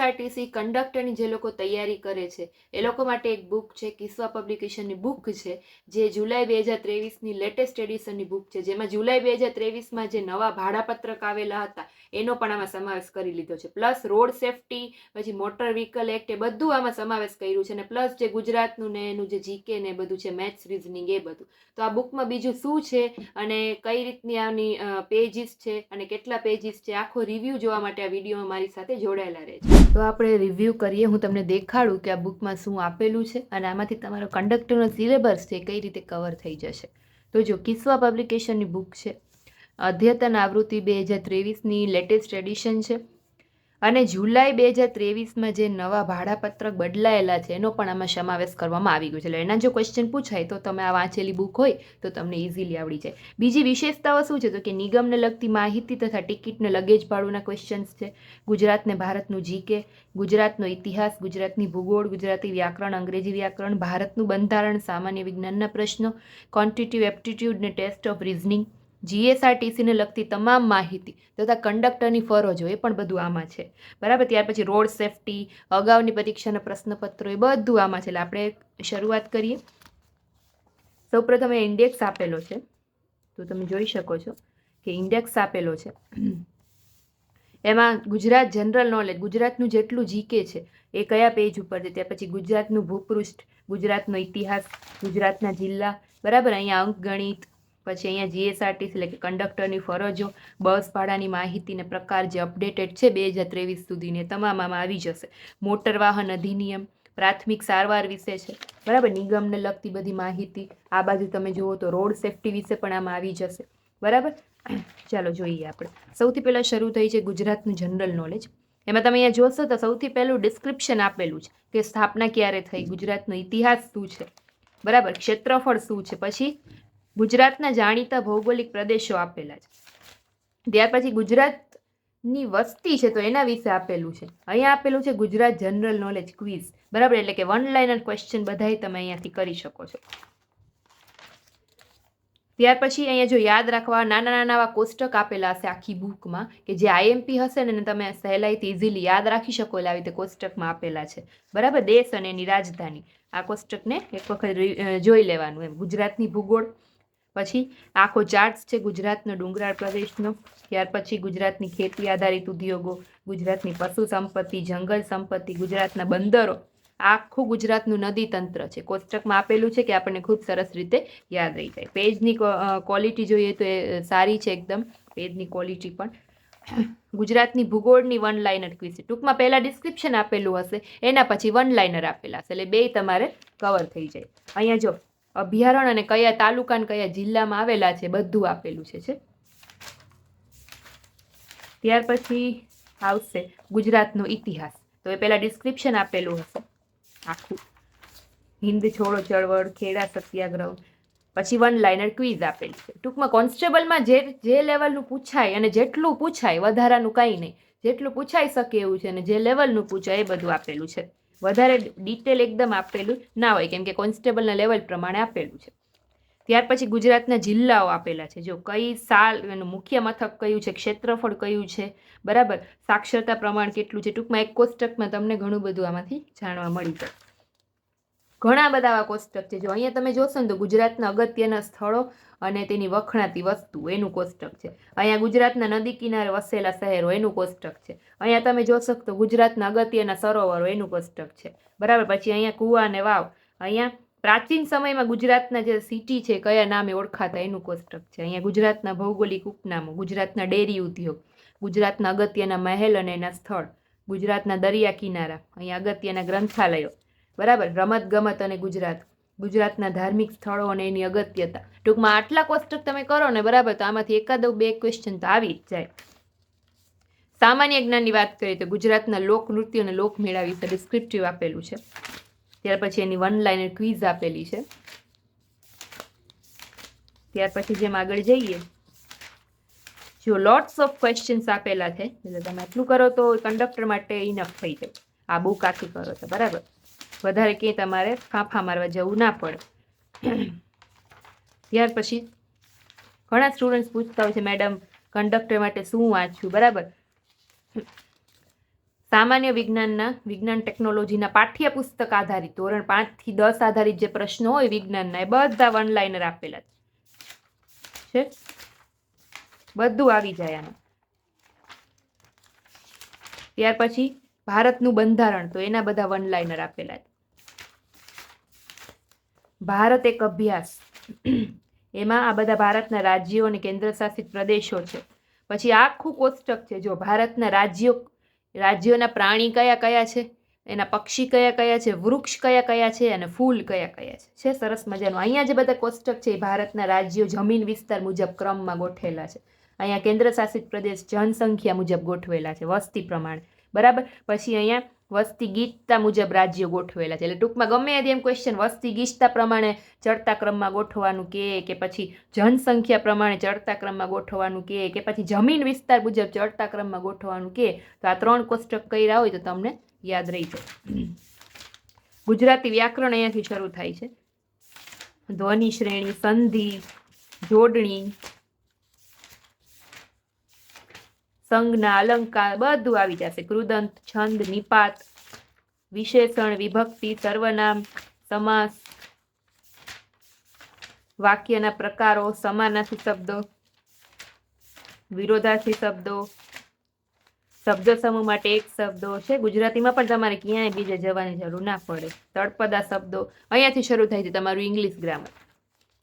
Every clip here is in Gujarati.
જીએસઆરટીસી કંડક્ટરની જે લોકો તૈયારી કરે છે એ લોકો માટે એક બુક છે, કિસ્વા પબ્લિકેશનની બુક છે, જે જુલાઈ 2023ની લેટેસ્ટ એડિશનની બુક છે, જેમાં જુલાઈ 2023માં જે નવા ભાડાપત્રક આવેલા હતા એનો પણ આમાં સમાવેશ કરી લીધો છે. પ્લસ રોડ સેફટી, પછી મોટર વ્હીકલ એક્ટ, એ બધું આમાં સમાવેશ કર્યું છે. અને પ્લસ જે ગુજરાતનું ને એનું જે જીકે ને બધું છે, મેથ્સ રિઝનિંગ, એ બધું. તો આ બુકમાં બીજું શું છે અને કઈ રીતની આની પેજીસ છે અને કેટલા પેજીસ છે, આખો રિવ્યૂ જોવા માટે આ વિડીયોમાં મારી સાથે જોડાયેલા રહેજો. તો આપણે રિવ્યૂ કરીએ. હું તમને દેખાડું કે આ બુકમાં શું આપેલું છે અને આમાંથી તમારો કંડક્ટરનો સિલેબસ છે કઈ રીતે કવર થઈ જશે. તો જો કિસ્વા પબ્લિકેશનની બુક છે, અદ્યતન આવૃત્તિ 2023ની લેટેસ્ટ એડિશન છે અને જુલાઈ 2023માં જે નવા ભાડાપત્રક બદલાયેલા છે એનો પણ આમાં સમાવેશ કરવામાં આવી ગયો છે. એટલે એના જો ક્વેશ્ચન પૂછાય તો તમે આ વાંચેલી બુક હોય તો તમને ઇઝીલી આવડી જાય. બીજી વિશેષતાઓ શું છે તો કે નિગમને લગતી માહિતી તથા ટિકિટ ને લગેજ ભાડુના ક્વેશ્ચન્સ છે, ગુજરાત ને ભારતનું જીકે, ગુજરાતનો ઇતિહાસ, ગુજરાતની ભૂગોળ, ગુજરાતી વ્યાકરણ, અંગ્રેજી વ્યાકરણ, ભારતનું બંધારણ, સામાન્ય વિજ્ઞાનના પ્રશ્નો, ક્વોન્ટિટિવ એપ્ટિટ્યૂડ ને ટેસ્ટ ઓફ રિઝનિંગ, જીએસઆરટીસીને લગતી તમામ માહિતી તથા કંડક્ટરની ફરજો, એ પણ બધું આમાં છે. બરાબર. ત્યાર પછી રોડ સેફટી, અગાઉની પરીક્ષાના પ્રશ્નપત્રો, એ બધું આમાં છે. એટલે આપણે શરૂઆત કરીએ. સૌપ્રથમ ઇન્ડેક્સ આપેલો છે, તો તમે જોઈ શકો છો કે ઇન્ડેક્સ આપેલો છે. એમાં ગુજરાત જનરલ નોલેજ, ગુજરાતનું જેટલું જીકે છે એ કયા પેજ ઉપર છે, ત્યાર પછી ગુજરાતનું ભૂપૃષ્ઠ, ગુજરાતનો ઇતિહાસ, ગુજરાતના જિલ્લા, બરાબર. અહીંયા અંક ગણિત, પછી અહીંયા જીએસઆરટીસી એટલે કે કંડક્ટરની ફરજો, બસ ભાડાની માહિતી ને પ્રકાર જે અપડેટેડ છે 2023 સુધીને તમામ આમાં આવી જશે. મોટર વાહન અધિનિયમ, પ્રાથમિક સારવાર વિશે છે, બરાબર. નિગમને લગતી બધી માહિતી. આ બાજુ તમે જુઓ તો રોડ સેફટી વિશે પણ આમાં આવી જશે, બરાબર. ચાલો જોઈએ આપણે. સૌથી પહેલા શરૂ થઈ છે ગુજરાતનું જનરલ નોલેજ. એમાં તમે અહીંયા જોશો તો સૌથી પહેલું ડિસ્ક્રિપ્શન આપેલું છે કે સ્થાપના ક્યારે થઈ, ગુજરાતનો ઇતિહાસ શું છે, બરાબર, ક્ષેત્રફળ શું છે, પછી ગુજરાતના જાણીતા ભૌગોલિક પ્રદેશો આપેલા છે. ત્યાર પછી ગુજરાતની વસ્તી છે તો એના વિશે આપેલું છે. અહીંયા આપેલું છે ગુજરાત જનરલ નોલેજ ક્વિઝ, બરાબર. એટલે કે વન લાઇનર ક્વેશ્ચન બધાય તમે અહીંયાથી કરી શકો છો. ત્યાર પછી અહીંયા જો યાદ રાખવા નાના નાના આવા કોષ્ટક આપેલા હશે આખી બુકમાં, કે જે આઈએમપી હશે ને તમે સહેલાઈથી ઇઝીલી યાદ રાખી શકો એટલે આવી રીતે કોષ્ટકમાં આપેલા છે, બરાબર. દેશ અને એની રાજધાની, આ કોષ્ટકને એક વખત જોઈ લેવાનું એમ. ગુજરાતની ભૂગોળ, પછી આખો ચાર્ટ છે ગુજરાતનો ડુંગરાળ પ્રદેશનો. ત્યાર પછી ગુજરાતની ખેતી આધારિત ઉદ્યોગો, ગુજરાતની પશુ સંપત્તિ, જંગલ સંપત્તિ, ગુજરાતના બંદરો, આખું ગુજરાતનું નદી તંત્ર છે કોષ્ટકમાં આપેલું છે કે આપણને ખૂબ સરસ રીતે યાદ રહી જાય. પેજની ક્વોલિટી જોઈએ તો એ સારી છે એકદમ, પેજની ક્વોલિટી પણ. ગુજરાતની ભૂગોળની વન લાઇનર ક્વિઝ, ટૂંકમાં પહેલા ડિસ્ક્રિપ્શન આપેલું હશે, એના પછી વન લાઇનર આપેલા હશે, એટલે બે તમારે કવર થઈ જાય. અહીંયા જો અભયારણ્ય અને કયા તાલુકા અને કયા જિલ્લામાં આવેલા છે બધું આપેલું છે. ત્યાર પછી આવશે ગુજરાતનો ઇતિહાસ, તો એ પહેલા ડિસ્ક્રિપ્શન આપેલું હશે આખું, હિન્દ છોડો ચળવળ, ખેડા સત્યાગ્રહ, પછી વન લાઇનર ક્વિઝ આપેલી છે. ટૂંકમાં કોન્સ્ટેબલમાં જે લેવલનું પૂછાય અને જેટલું પૂછાય, વધારાનું કંઈ નહીં, જેટલું પૂછાઈ શકે એવું છે અને જે લેવલનું પૂછાય એ બધું આપેલું છે. વધારે ડિટેલ એકદમ આપેલું ના હોય કેમ કે કોન્સ્ટેબલના લેવલ પ્રમાણે આપેલું છે. ત્યાર પછી ગુજરાતના જિલ્લાઓ આપેલા છે, જો કઈ સાલ એનું મુખ્ય મથક કયું છે, ક્ષેત્રફળ કયું છે, બરાબર, સાક્ષરતા પ્રમાણ કેટલું છે. ટૂંકમાં એક કોષ્ટકમાં તમને ઘણું બધું આમાંથી જાણવા મળી જાય. ઘણા બધા આવા કોષ્ટક છે. જો અહીંયા તમે જોશો ને તો ગુજરાતના અગત્યના સ્થળો અને તેની વખણાતી વસ્તુ એનું કોષ્ટક છે. અહીંયા ગુજરાતના નદી કિનારે વસેલા શહેરો એનું કોષ્ટક છે. અહીંયા તમે જોશો તો ગુજરાતના અગત્યના સરોવરો એનું કોષ્ટક છે, બરાબર. પછી અહીંયા કુવા અને વાવ, અહીંયા પ્રાચીન સમયમાં ગુજરાતના જે સિટી છે કયા નામે ઓળખાતા એનું કોષ્ટક છે. અહીંયા ગુજરાતના ભૌગોલિક ઉપનામો, ગુજરાતના ડેરી ઉદ્યોગ, ગુજરાતના અગત્યના મહેલ અને એના સ્થળ, ગુજરાતના દરિયા કિનારા, અહીંયા અગત્યના ગ્રંથાલયો, બરાબર, રમત ગમત અને ગુજરાત, ગુજરાતના ધાર્મિક સ્થળો અને એની અગત્યતા. ટૂંકમાં આટલા કોષ્ટક તમે કરો ને, બરાબર, તો આમાંથી એકાદ બે ક્વેશ્ચન તો આવી જ જાય. સામાન્ય જ્ઞાનની વાત કરીએ તો ગુજરાતના લોકનૃત્ય અને લોકમેળા વિશે ડિસ્ક્રિપ્ટિવ આપેલું છે. ત્યાર પછી એની વન લાઇનર ક્વિઝ આપેલી છે. ત્યાર પછી જેમ આગળ જઈએ, જો લોટ્સ ઓફ ક્વેશ્ચન્સ આપેલા છે, એટલે તમે આટલું કરો તો કંડક્ટર માટે ઇનફ થઈ જાય. આ બુક આખી કરો છો, બરાબર, વધારે ક્યાંય તમારે ફાંફા મારવા જવું ના પડે. ત્યાર પછી ઘણા સ્ટુડન્ટ્સ પૂછતા હોય છે મેડમ કંડક્ટર માટે શું વાંચવું, બરાબર. સામાન્ય વિજ્ઞાન ટેકનોલોજીના પાઠ્યપુસ્તક આધારિત ધોરણ 5 થી 10 આધારિત જે પ્રશ્નો હોય વિજ્ઞાનના એ બધા વન લાઇનર આપેલા છે. બધું આવી જાય આમાં. ત્યાર પછી ભારતનું બંધારણ, તો એના બધા વન લાઇનર આપેલા છે. ભારત એક અભ્યાસ, એમાં આ બધા ભારતના રાજ્યો અને કેન્દ્ર શાસિત પ્રદેશો છે. પછી આખું કોષ્ટક છે. જો ભારતના રાજ્યોના પ્રાણી કયા કયા છે, એના પક્ષી કયા કયા છે, વૃક્ષ કયા કયા છે અને ફૂલ કયા કયા છે. સરસ મજાનું. અહીંયા જે બધા કોષ્ટક છે એ ભારતના રાજ્યો જમીન વિસ્તાર મુજબ ક્રમમાં ગોઠવેલા છે. અહીંયા કેન્દ્ર શાસિત પ્રદેશ જનસંખ્યા મુજબ ગોઠવેલા છે, વસ્તી પ્રમાણે. બરાબર. પછી અહીંયા વસ્તી ગીચતા મુજબ રાજ્યો ગોઠવેલા છે. એટલે ટૂંકમાં ગમે એમ ક્વેશ્ચન વસ્તી ગીચતા પ્રમાણે ચડતા ક્રમમાં ગોઠવવાનું કે પછી જનસંખ્યા પ્રમાણે ચડતા ક્રમમાં ગોઠવવાનું કે પછી જમીન વિસ્તાર મુજબ ચડતા ક્રમમાં ગોઠવવાનું તો આ 3 કોષ્ટક કર્યા હોય તો તમને યાદ રહી જાય. ગુજરાતી વ્યાકરણ અહીંયાથી શરૂ થાય છે. ધ્વનિ શ્રેણી, સંધિ, જોડણી, સંજ્ઞા, અલંકાર બધું આવી જશે. કૃદંત, છંદ, નિપાત, વિશેષણ, વિભક્તિ, સર્વનામ, સમાસ, વાક્યના પ્રકારો, સમાનાર્થી શબ્દો, વિરોધાર્થી શબ્દો, શબ્દ સમૂહ માટે એક શબ્દો છે. ગુજરાતીમાં પણ તમારે ક્યાંય બીજે જવાની જરૂર ના પડે. તળપદા શબ્દો અહીંયાથી શરૂ થાય છે. તમારું ઇંગ્લિશ ગ્રામર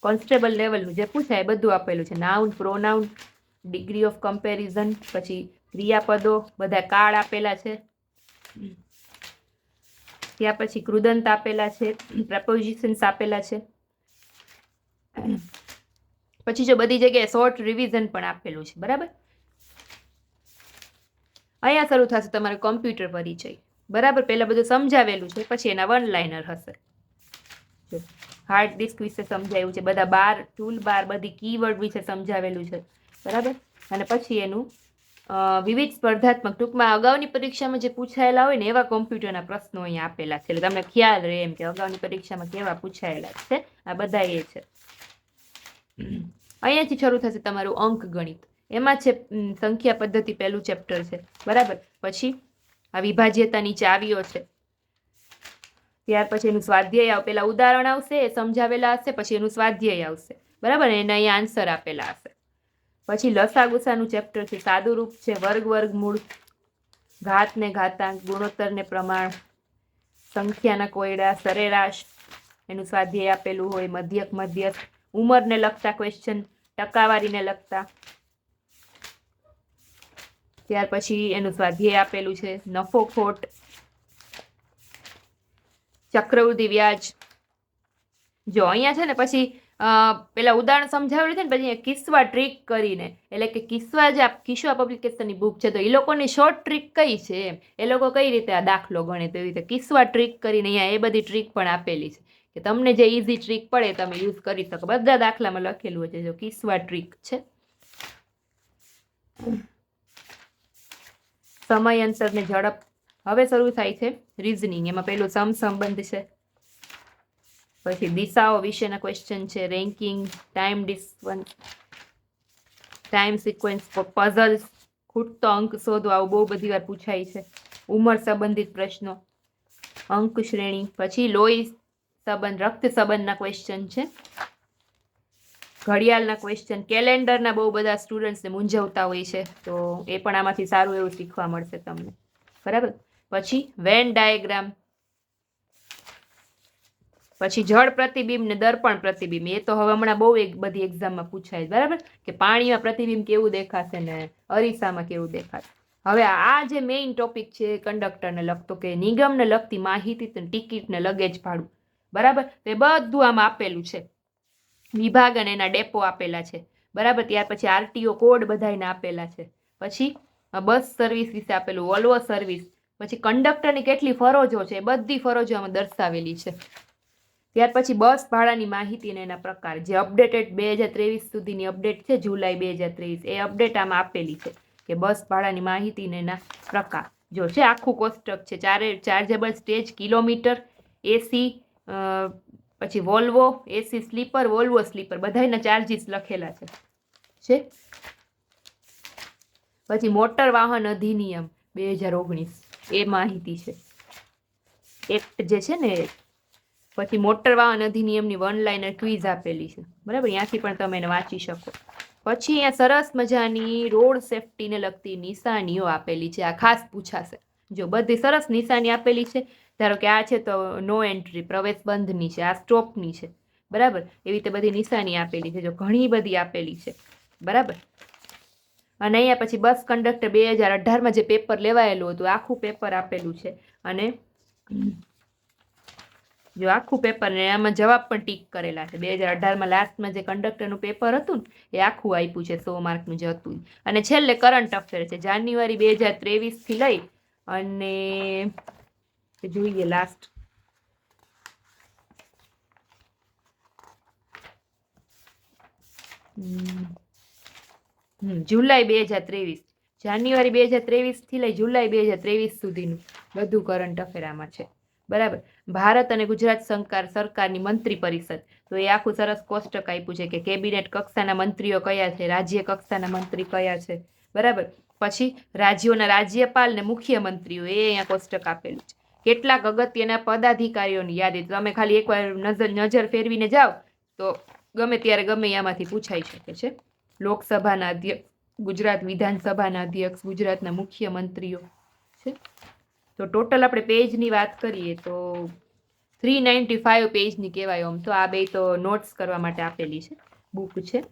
કોન્સ્ટેબલ લેવલનું જે પૂછાય બધું આપેલું છે. Noun, pronoun, degree of comparison, પછી ક્રિયાપદો, બધા કાળ આપેલા છે. ત્યાં પછી કૃદંત આપેલા છે, પ્રપોઝિશન્સ આપેલા છે. પછી જો બધી જગ્યાએ શોર્ટ રિવિઝન પણ આપેલું છે. બરાબર. અહીંયા શરૂ થશે તમારે કોમ્પ્યુટર પરિચય. બરાબર. પહેલા બધું સમજાવેલું છે, પછી એના વન લાઇનર હશે. હાર્ડ ડિસ્ક વિશે સમજાવ્યું છે, બધા બાર, ટૂલ બાર, બધી કીવર્ડ વિશે સમજાવેલું છે. બરાબર. અને પછી એનું વિવિધ સ્પર્ધાત્મક, ટૂંકમાં અગાઉની પરીક્ષામાં જે પૂછાયેલા હોય ને એવા કોમ્પ્યુટરના પ્રશ્નો અહીંયા આપેલા છે. એટલે તમને ખ્યાલ રહે એમ કે અગાઉની પરીક્ષામાં કેવા પૂછાયેલા છે. આ બધા એ છે. અહીંયાથી શરૂ થશે તમારું અંક ગણિત. એમાં છે સંખ્યા પદ્ધતિ, પહેલું ચેપ્ટર છે. બરાબર. પછી આ વિભાજ્યતાની ચાવીઓ છે. ત્યાર પછી એનું સ્વાધ્યાય આવે. પેલા ઉદાહરણ આવશે, એ સમજાવેલા હશે, પછી એનું સ્વાધ્યાય આવશે. બરાબર. એના અહીંયા આન્સર આપેલા હશે. પછી લસા ગુસાનું ચેપ્ટર છે. સાદું રૂપ છે, વર્ગ વર્ગમૂળ, ઘાત ને ઘાતાંક, ગુણોત્તર ને પ્રમાણ, સંખ્યાના કોયડા, સરેરાશ, એનું સ્વાધ્યાય આપેલું હોય. મધ્યક, મધ્યસ્થ, ઉંમરને લગતા ક્વેશ્ચન, ટકાવારીને લગતા. ત્યાર પછી એનું સ્વાધ્યાય આપેલું છે. નફો ખોટ, ચક્રવૃદ્ધિ વ્યાજ. જો અહીંયા છે ને પછી પેલા ઉદાહરણ સમજાવેલું છે ને પછી કિસ્સા ટ્રીક કરીને, એટલે કે કિસ્સા પબ્લિકેશનની બુક છે તો એ લોકોની શોર્ટ ટ્રીક કઈ છે એમ, એ લોકો કઈ રીતે આ દાખલો ગણે તો એવી રીતે કિસ્સા ટ્રીક કરીને અહીંયા એ બધી ટ્રીક પણ આપેલી છે કે તમને જે ઇઝી ટ્રીક પડે તમે યુઝ કરી શકો. બધા દાખલામાં લખેલું છે જો કિસ્સા ટ્રીક છે. સમય, અંતર ને ઝડપ. હવે શરૂ થાય છે રીઝનિંગ. એમાં પેલું સંબંધ છે, પછી દિશાઓ વિશેના ક્વેશ્ચન છે, રેન્કિંગ, ટાઈમ સિક્વન્સ, પઝલ્સ, ખૂટતો અંક શોધો, આવું બહુ બધી વાર પૂછાય છે. ઉંમર સંબંધિત પ્રશ્નો, અંક શ્રેણી, પછી લોહી સંબંધ, રક્ત સંબંધના ક્વેશ્ચન છે, ઘડિયાળના ક્વેશ્ચન, કેલેન્ડરના બહુ બધા સ્ટુડન્ટ્સને મૂંઝવતા હોય છે તો એ પણ આમાંથી સારું એવું શીખવા મળશે તમને. બરાબર. પછી વેન ડાયાગ્રામ, પછી જળ પ્રતિબિંબ ને દર્પણ પ્રતિબિંબ. એ તો હવે હમણાં બહુ બધી એક્ઝામમાં પૂછાય. બરાબર. કે પાણીમાં પ્રતિબિંબ કેવું દેખાશે ને અરીસામાં કેવું દેખાશે. હવે આ જે મેઇન ટોપિક છે કંડક્ટરને લગતો કે નિગમને લગતી માહિતી, ટિકિટ ને લગેજ ભાડું. બરાબર. તે બધું આમાં આપેલું છે. વિભાગ અને એના ડેપો આપેલા છે. બરાબર. ત્યાર પછી આરટીઓ કોડ બધાને આપેલા છે. પછી બસ સર્વિસ વિશે આપેલું, વોલ્વો સર્વિસ. પછી કંડક્ટરની કેટલી ફરજો છે એ બધી ફરજો આમાં દર્શાવેલી છે. ત્યાર પછી બસ ભાડાની માહિતી અને એના પ્રકાર, જે અપડેટેડ 2023 સુધીની અપડેટ છે, જુલાઈ 2023, એ અપડેટ આમાં આપેલી છે કે બસ ભાડાની માહિતી અને એના પ્રકાર. જો છે આખું કોષ્ટક છે. ચાર્જેબલ સ્ટેજ, કિલોમીટર, એસી, પછી Volvo AC sleeper, Volvo sleeper, બધાના ચાર્જીસ લખેલા છે. પછી મોટર વાહન અધિનિયમ 2019, એ માહિતી છે. એક્ટ જે છે ને, પછી મોટર વાહન અધિનિયમની 1 લાઇનર ક્વિઝ આપેલી છે, બરાબર, ત્યાંથી પણ તમે એને વાંચી શકો. પછી અહીંયા સરસ મજાની રોડ સેફટીને લગતી નિશાનીઓ આપેલી છે. આ ખાસ પૂછાશે. જો બધી સરસ નિશાની આપેલી છે. ધારો કે આ છે તો નો એન્ટ્રી, પ્રવેશ બંધની છે, આ સ્ટોપની છે, બરાબર. એવી રીતે બધી નિશાની આપેલી છે. જો ઘણી બધી આપેલી છે, બરાબર. અને અહીંયા પછી બસ કંડક્ટર 2018માં જે પેપર લેવાયેલું હતું, આખું પેપર આપેલું છે. અને જો આખું પેપર ને આમાં જવાબ પણ ટીક કરેલા છે. 2018માં લાસ્ટમાં જે કંડક્ટરનું પેપર હતું ને એ આખું આપ્યું છે, 100 માર્કનું જે હતું. અને છેલ્લે કરંટ અફેર છે, જાન્યુઆરી 2023 થી લઈ અને જોઈએ લાસ્ટ જુલાઈ 2023, જાન્યુઆરી 2023 થી લઈ જુલાઈ 2023 સુધીનું બધું કરંટ અફેર આમાં છે, બરાબર. ભારત અને ગુજરાત સરકારની મંત્રી પરિષદ, તો એ આખું સરસ કોષ્ટક આપ્યું છે કે કેબિનેટ કક્ષાના મંત્રીઓ કયા છે, રાજ્ય કક્ષાના મંત્રી કયા છે, બરાબર. પછી રાજ્યોના રાજ્યપાલ ને મુખ્યમંત્રીઓ, એ અહીંયા કોષ્ટક આપેલું છે. કેટલાક અગત્યના પદાધિકારીઓની યાદી, તમે ખાલી એકવાર નજર ફેરવીને જાઓ તો ગમે ત્યારે ગમે આમાંથી પૂછાઈ શકે છે. લોકસભાના અધ્યક્ષ, ગુજરાત વિધાનસભાના અધ્યક્ષ, ગુજરાતના મુખ્યમંત્રીઓ છે. તો ટોટલ આપણે પેજની વાત કરીએ તો 395 પેજની કહેવાય. આમ તો આ બે તો નોટ્સ કરવા માટે આપેલી છે બુક છે,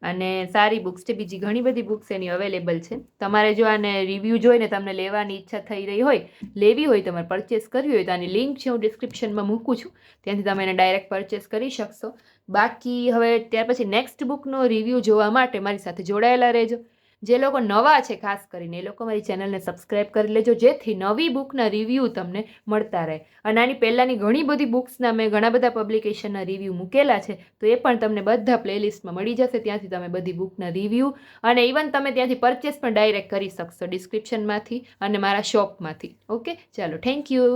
અને સારી બુક્સ છે. બીજી ઘણી બધી બુક્સ એની અવેલેબલ છે. તમારે જો આને રિવ્યૂ જોઈને તમને લેવાની ઈચ્છા થઈ રહી હોય, લેવી હોય, તમારે પરચેસ કરવી હોય, તો આની લિંક છે હું ડિસ્ક્રિપ્શનમાં મૂકું છું, ત્યાંથી તમે એને ડાયરેક્ટ પરચેસ કરી શકશો. બાકી હવે ત્યાર પછી નેક્સ્ટ બુકનો રિવ્યૂ જોવા માટે મારી સાથે જોડાયેલા રહેજો. જે લોકો નવા છે ખાસ કરીને, એ લોકો મારી ચેનલને સબસ્ક્રાઇબ કરી લેજો, જેથી નવી બુકના રિવ્યૂ તમને મળતા રહે. અને આની પહેલાંની ઘણી બધી બુક્સના મેં ઘણા બધા પબ્લિકેશનના રિવ્યૂ મૂકેલા છે, તો એ પણ તમને બધા પ્લેલિસ્ટમાં મળી જશે. ત્યાંથી તમે બધી બુકના રિવ્યૂ અને ઇવન તમે ત્યાંથી પરચેસ પણ ડાયરેક્ટ કરી શકશો ડિસ્ક્રિપ્શનમાંથી અને મારા શોપમાંથી. ઓકે, ચાલો, થેન્ક યુ.